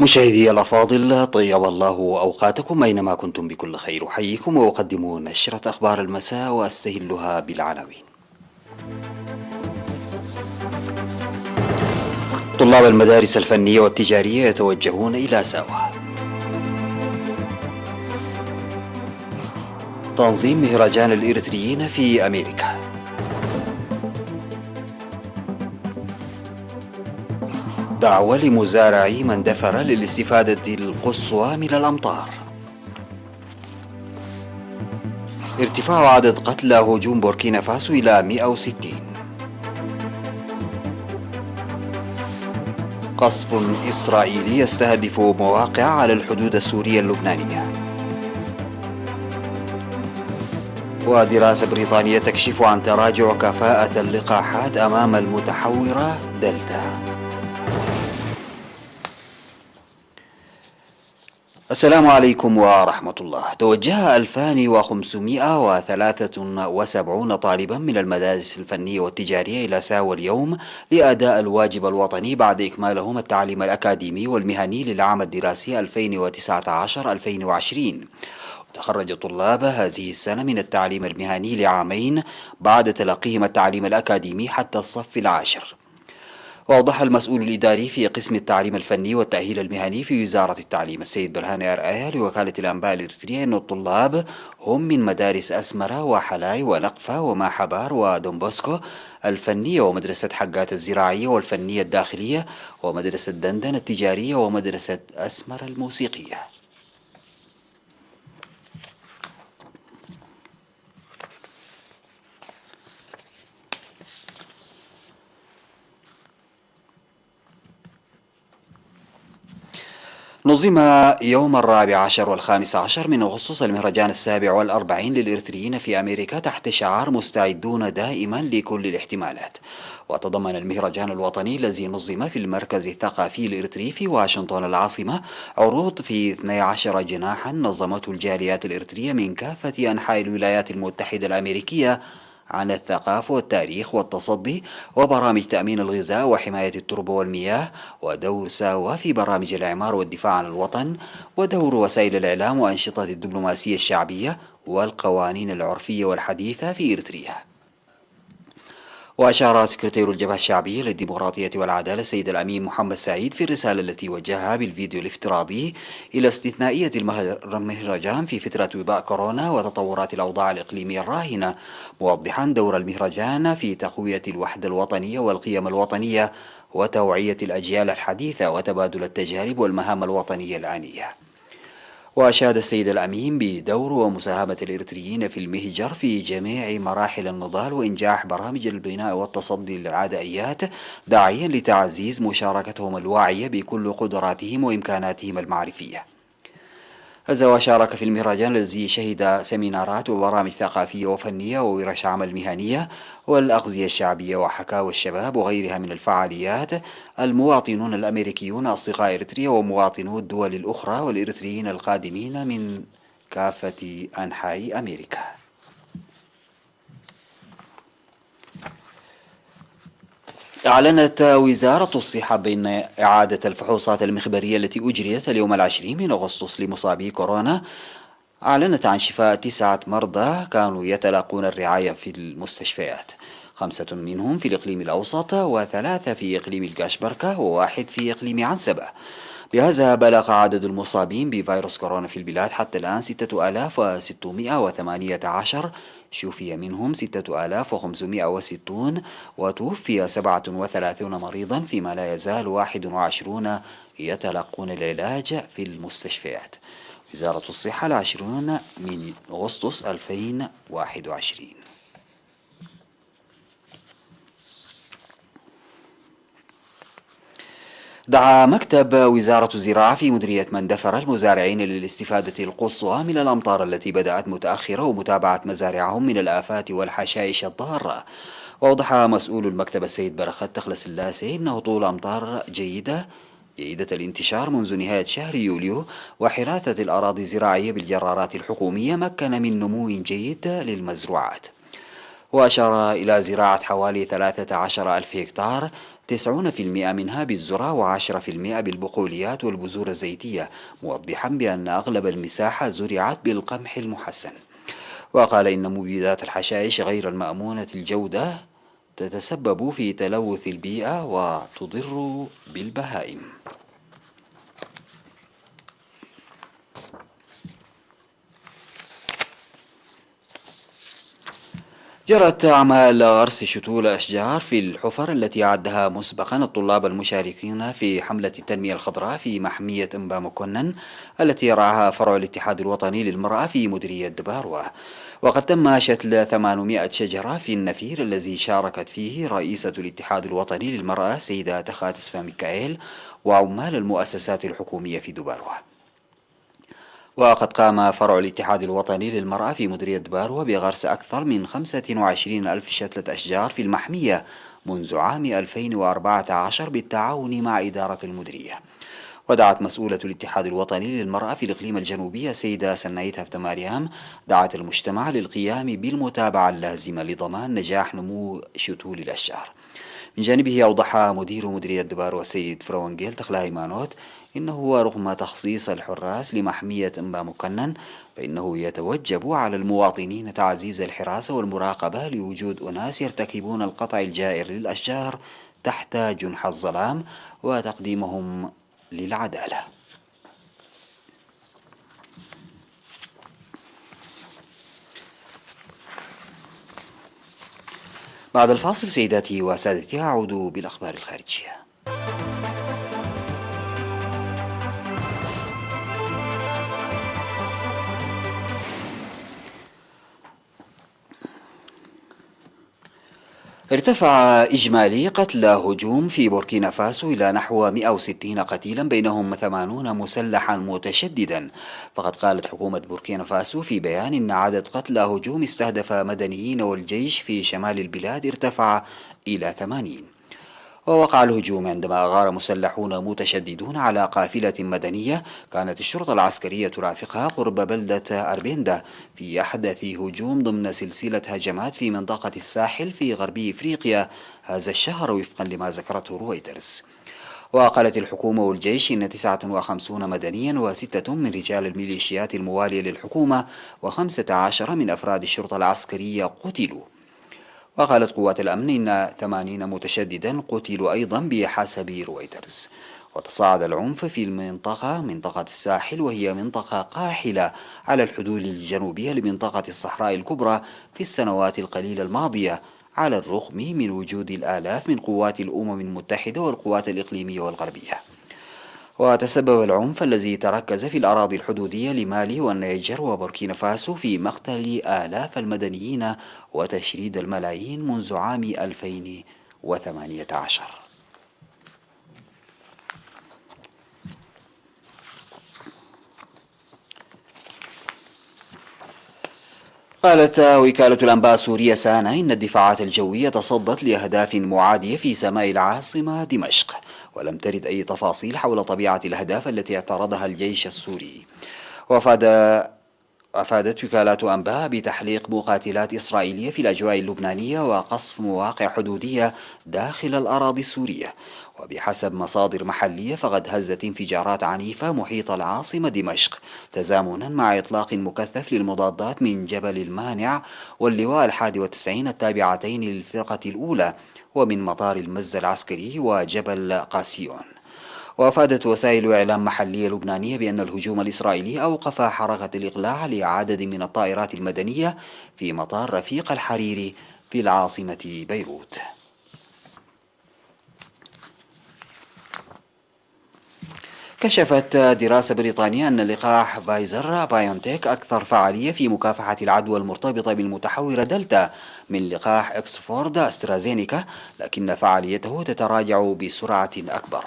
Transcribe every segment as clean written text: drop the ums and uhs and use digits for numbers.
مشاهدي الأفاضل، طيب الله أوقاتكم أينما كنتم بكل خير. أحييكم وأقدم نشرة أخبار المساء وأستهلها بالعناوين. طلاب المدارس الفنية والتجارية يتوجهون إلى ساوة. تنظيم مهرجان الإريتريين في أمريكا. دعوة لمزارعي مندفر للاستفادة القصوى من الأمطار. ارتفاع عدد قتلى هجوم بوركينا فاسو إلى 160. قصف إسرائيلي يستهدف مواقع على الحدود السورية اللبنانية. ودراسة بريطانية تكشف عن تراجع كفاءة اللقاحات أمام المتحورة دلتا. السلام عليكم ورحمة الله. توجه 2573 طالبا من المدارس الفنية والتجارية إلى ساوة اليوم لأداء الواجب الوطني بعد إكمالهم التعليم الأكاديمي والمهني للعام الدراسي 2019-2020. تخرج طلاب هذه السنة من التعليم المهني لعامين بعد تلقيهم التعليم الأكاديمي حتى الصف العاشر. وأوضح المسؤول الإداري في قسم التعليم الفني والتأهيل المهني في وزارة التعليم السيد برهان أرآية لوكالة الأنباء الإريترية أن الطلاب هم من مدارس أسمرة وحلاي ونقفة وماحبار ودومبوسكو الفنية ومدرسة حقات الزراعية والفنية الداخلية ومدرسة دندن التجارية ومدرسة أسمر الموسيقية. نظم يوم 14 و15 من أغسطس المهرجان 47 للإريتريين في أمريكا تحت شعار مستعدون دائما لكل الاحتمالات. وتضمن المهرجان الوطني الذي نظم في المركز الثقافي الإريتري في واشنطن العاصمة عروض في 12 جناحا نظمته الجاليات الإريترية من كافة أنحاء الولايات المتحدة الأمريكية عن الثقافة والتاريخ والتصدي وبرامج تأمين الغذاء وحماية التربة والمياه ودور ساوة في برامج الإعمار والدفاع عن الوطن ودور وسائل الإعلام وأنشطة الدبلوماسية الشعبية والقوانين العرفية والحديثة في إريتريا. وأشار سكرتير الجبهة الشعبية للديمقراطية والعدالة السيد الأمين محمد سعيد في الرسالة التي وجهها بالفيديو الافتراضي إلى استثنائية المهرجان في فترة وباء كورونا وتطورات الأوضاع الإقليمية الراهنة، موضحا دور المهرجان في تقوية الوحدة الوطنية والقيم الوطنية وتوعية الأجيال الحديثة وتبادل التجارب والمهام الوطنية الآنية. وأشاد السيد الأمين بدور ومساهمة الإريتريين في المهجر في جميع مراحل النضال وإنجاح برامج البناء والتصدي للعدائيات، داعيا لتعزيز مشاركتهم الواعية بكل قدراتهم وإمكاناتهم المعرفية. هذا وشارك في المهرجان الذي شهد سيمينارات وبرامج ثقافية وفنية وورش عمل مهنية والأغذية الشعبية وحكاوى الشباب وغيرها من الفعاليات المواطنون الأمريكيون أصدقاء إريتريا ومواطنو الدول الأخرى والإريتريين القادمين من كافة أنحاء أمريكا. أعلنت وزارة الصحة بأن إعادة الفحوصات المخبرية التي أجريت اليوم 20 من أغسطس لمصابي كورونا أعلنت عن شفاء 9 مرضى كانوا يتلقون الرعاية في المستشفيات، 5 منهم في الإقليم الأوسط و3 في إقليم الكاشبركة و1 في إقليم عنسبة. بهذا بلغ عدد المصابين بفيروس كورونا في البلاد حتى الآن 6618، شفي منهم 6560 وتوفي 37 مريضا، فيما لا يزال 21 يتلقون العلاج في المستشفيات. وزارة الصحة 20 من أغسطس 2021. دعا مكتب وزارة الزراعة في مديرية مندفر المزارعين للاستفادة القصوى من الأمطار التي بدأت متأخرة ومتابعة مزارعهم من الآفات والحشائش الضارة. وأوضح مسؤول المكتب السيد برخت تخلص اللاسي أن هطول أمطار جيدة الانتشار منذ نهاية شهر يوليو وحراثة الأراضي الزراعية بالجرارات الحكومية مكن من نمو جيد للمزروعات. وأشار إلى زراعة حوالي 13 ألف هكتار 90% منها بالذرة و10% بالبقوليات والبذور الزيتية، موضحا بأن أغلب المساحة زرعت بالقمح المحسن. وقال إن مبيدات الحشائش غير المأمونة الجودة تتسبب في تلوث البيئة وتضر بالبهائم. جرت أعمال غرس شتول أشجار في الحفر التي أعدها مسبقا الطلاب المشاركين في حملة التنمية الخضراء في محمية إنبا مكنن التي يرعاها فرع الاتحاد الوطني للمرأة في مديرية دباروة. وقد تم شتل 800 شجرة في النفير الذي شاركت فيه رئيسة الاتحاد الوطني للمرأة سيدة تخات سفا وعمال المؤسسات الحكومية في دباروة. وقد قام فرع الاتحاد الوطني للمرأة في مديرية دباروة بغرس أكثر من 25 ألف شتلة أشجار في المحمية منذ عام 2014 بالتعاون مع إدارة المديرية. ودعت مسؤولة الاتحاد الوطني للمرأة في الإقليم الجنوبي السيدة سنايت هبتماريام دعت المجتمع للقيام بالمتابعة اللازمة لضمان نجاح نمو شتول الأشجار. من جانبه أوضح مدير مديرية دباروة السيد فرونجيل تخلاهي مانوت إنه رغم تخصيص الحراس لمحمية إنبا مكنن فإنه يتوجب على المواطنين تعزيز الحراسة والمراقبة لوجود أناس يرتكبون القطع الجائر للأشجار تحت جنح الظلام وتقديمهم للعدالة. بعد الفاصل سيداتي وسادتي أعود بالأخبار الخارجية. ارتفع إجمالي قتلى هجوم في بوركينا فاسو إلى نحو 160 قتيلا بينهم 80 مسلحا متشددا. فقد قالت حكومة بوركينا فاسو في بيان إن عدد قتلى هجوم استهدف مدنيين والجيش في شمال البلاد ارتفع إلى 80. ووقع الهجوم عندما أغار مسلحون متشددون على قافلة مدنية كانت الشرطة العسكرية ترافقها قرب بلدة أربيندا في أحدث هجوم ضمن سلسلة هجمات في منطقة الساحل في غرب إفريقيا هذا الشهر وفقا لما ذكرته رويترز. وقالت الحكومة والجيش إن 59 مدنيا و6 من رجال الميليشيات الموالية للحكومة و15 من أفراد الشرطة العسكرية قتلوا. وقالت قوات الأمن إن 80 متشددا قتلوا أيضا بحسب رويترز. وتصاعد العنف في منطقة الساحل وهي منطقة قاحلة على الحدود الجنوبية لمنطقة الصحراء الكبرى في السنوات القليلة الماضية على الرغم من وجود الآلاف من قوات الأمم المتحدة والقوات الإقليمية والغربية. وتسبب العنف الذي تركز في الأراضي الحدودية لمالي والنيجر وبوركينا فاسو في مقتل آلاف المدنيين وتشريد الملايين منذ عام 2018. قالت وكالة الأنباء السورية سانا إن الدفاعات الجوية تصدت لأهداف معادية في سماء العاصمة دمشق، ولم ترد أي تفاصيل حول طبيعة الأهداف التي اعترضها الجيش السوري. أفادت وكالات أنباء بتحليق مقاتلات إسرائيلية في الأجواء اللبنانية وقصف مواقع حدودية داخل الأراضي السورية. وبحسب مصادر محلية فقد هزت انفجارات عنيفة محيط العاصمة دمشق تزامنا مع إطلاق مكثف للمضادات من جبل المانع واللواء 91 التابعتين للفرقة الأولى ومن مطار المز العسكري وجبل قاسيون. وأفادت وسائل إعلام محلية لبنانية بأن الهجوم الإسرائيلي أوقف حركة الإقلاع لعدد من الطائرات المدنية في مطار رفيق الحريري في العاصمة بيروت. كشفت دراسة بريطانية أن لقاح فايزر بايونتيك أكثر فعالية في مكافحة العدوى المرتبطة بالمتحورة دلتا من لقاح إكسفورد أسترازينيكا، لكن فعاليته تتراجع بسرعة أكبر.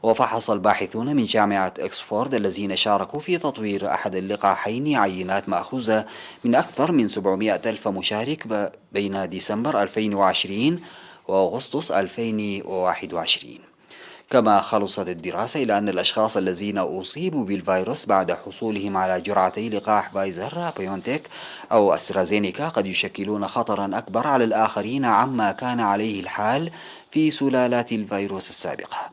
وفحص الباحثون من جامعة إكسفورد الذين شاركوا في تطوير أحد اللقاحين عينات مأخوذة من أكثر من 700 ألف مشارك بين ديسمبر 2020 وأغسطس 2021. كما خلصت الدراسة إلى أن الأشخاص الذين أصيبوا بالفيروس بعد حصولهم على جرعتي لقاح فايزر بايونتيك أو أسترازينيكا قد يشكلون خطرا أكبر على الآخرين عما كان عليه الحال في سلالات الفيروس السابقة.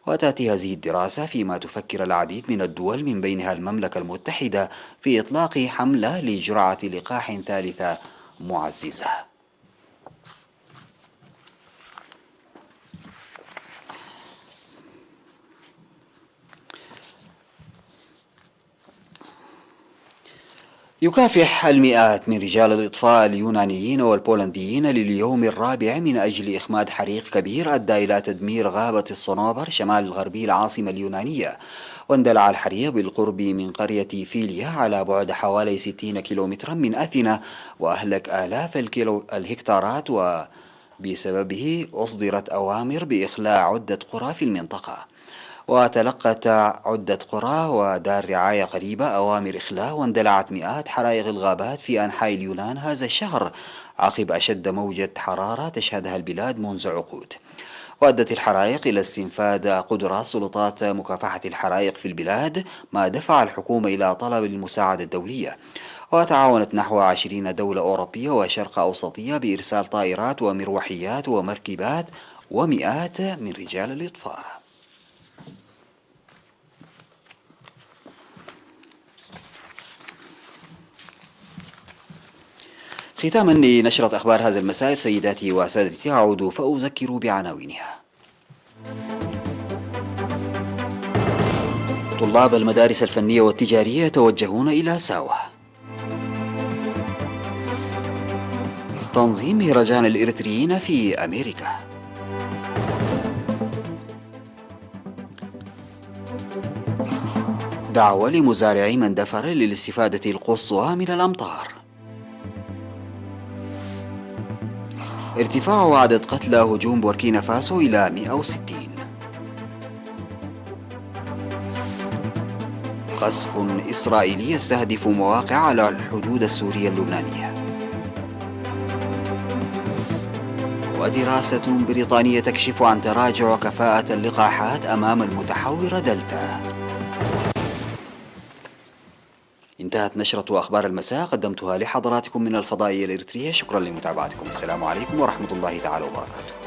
وتأتي هذه الدراسة فيما تفكر العديد من الدول من بينها المملكة المتحدة في إطلاق حملة لجرعة لقاح ثالثة معززة. يكافح المئات من رجال الإطفاء اليونانيين والبولنديين لليوم الرابع من أجل إخماد حريق كبير أدى إلى تدمير غابة الصنوبر شمال الغربي العاصمة اليونانية. واندلع الحريق بالقرب من قرية فيليا على بعد حوالي 60 كيلومترا من أثينا، وأهلك آلاف الهكتارات، وبسببه أصدرت أوامر بإخلاء عدة قرى في المنطقة. وتلقت عدة قرى ودار رعاية قريبة أوامر إخلاء، واندلعت مئات حرائق الغابات في أنحاء اليونان هذا الشهر عقب أشد موجة حرارة تشهدها البلاد منذ عقود. وأدت الحرائق إلى استنفاد قدرات سلطات مكافحة الحرائق في البلاد، ما دفع الحكومة إلى طلب المساعدة الدولية. وتعاونت نحو 20 دولة أوروبية وشرق أوسطية بإرسال طائرات ومروحيات ومركبات ومئات من رجال الإطفاء. ختاما لنشرة أخبار هذا المساء سيداتي وسادتي، أعود فأذكر بعناوينها. طلاب المدارس الفنية والتجارية يتوجهون إلى ساوة. تنظيم مهرجان الإريتريين في أمريكا. دعوة لمزارعي مندفر للاستفادة القصوى من الأمطار. ارتفاع عدد قتلى هجوم بوركينا فاسو إلى 160. قصف إسرائيلي يستهدف مواقع على الحدود السورية اللبنانية. ودراسة بريطانية تكشف عن تراجع كفاءة اللقاحات أمام المتحورة دلتا. انتهت نشرة أخبار المساء، قدمتها لحضراتكم من الفضائية الإريترية. شكرا لمتابعتكم. السلام عليكم ورحمة الله تعالى وبركاته.